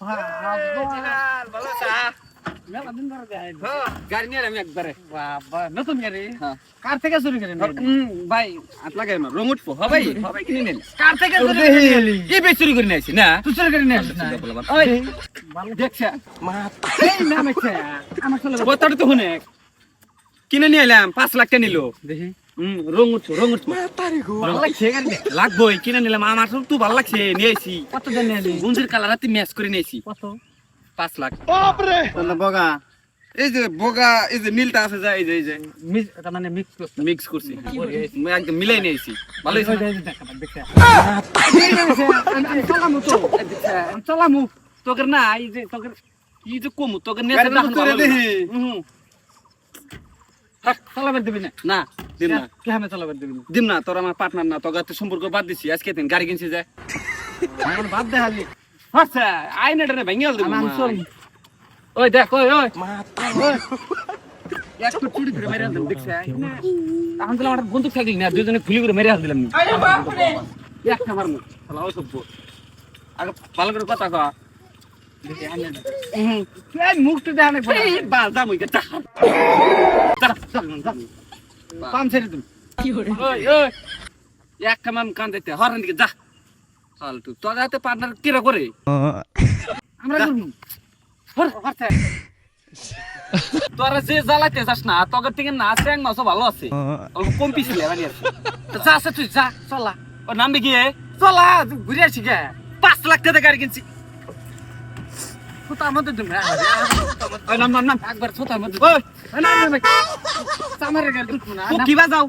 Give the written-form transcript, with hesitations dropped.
ভালো আছা? গাড়ি নিয়ে আমি একবারে নতুন গাড়ি হ্যাঁ। কার থেকে চুরি করে ভাই হাত লাগাই না রং উঠবো হবাই হবাই কিনে নিন কার থেকে চুরি কি বেশ চুরি করে নিয়েছি না তুই চুরি করে নিয়ে ওই দেখছে কথাটা তো শুনে কিনে নিয়ে এলাম 5 লাখ টাকা নিল দেখি রং উঠছো ভালো লাগছে গাড়ি লাগবোই কিনে নিলাম আমার তো ভালো লাগছে নিয়েছি কত দেন নিয়ে গুঞ্জির কালার হাতে ম্যাচ করে নিয়েছি কত 5 লাখ বগা এই যে বগা এই যে নীলটা আছে যা এই যে তার মানে মিক্স করতে মিক্স করছি একদম মিলাই নিয়েছি ভালো হয়েছে চালামু তোকে না এই যে তোকে এই যে কমু তোকে চালাবার দিবি না না দিন না কে আমি চালাবার দিবি না দিম না তোর আমার পার্টনার না তোকে সম্পর্ক বাদ দিছি আজকে দিন গাড়ি কিনছি যায় আমার বাদ দে হালি আচ্ছা আইনাটা ভেঙে গেল আমি চল ওই দেখ ওই একটু চুরি করে মেরে দিলাম দেখছ এখন তো আমার বন্দুক থাকলি না দুজনে খুলি করে মেরে দিলাম একটা মারমু শালা ও সব আগে ভালো করে কথা কয় মুখটা দেখানে বাল দাম হই গেছে পাম ছেড়ে তুমি ওই এক কামাম কান দিতে হরেন দিকে যা ফালতু তোর হাতে পার্টনার কিরা করে আমরা করবো তোরা যে জ্বালাইতে যাস না তোর থেকে না চ্যাং মাছও ভালো আছে অল্প কম পিছিল বানিয়েছে যা আছে তুই যা চলা ওর নামবে গিয়ে চলা ঘুরে আসি গে 5 লাখ টাকা গাড়ি কিনছি তার মধ্যে তুমি নাম একবার ছোটার মধ্যে আমার গাড়ি কিবা যাও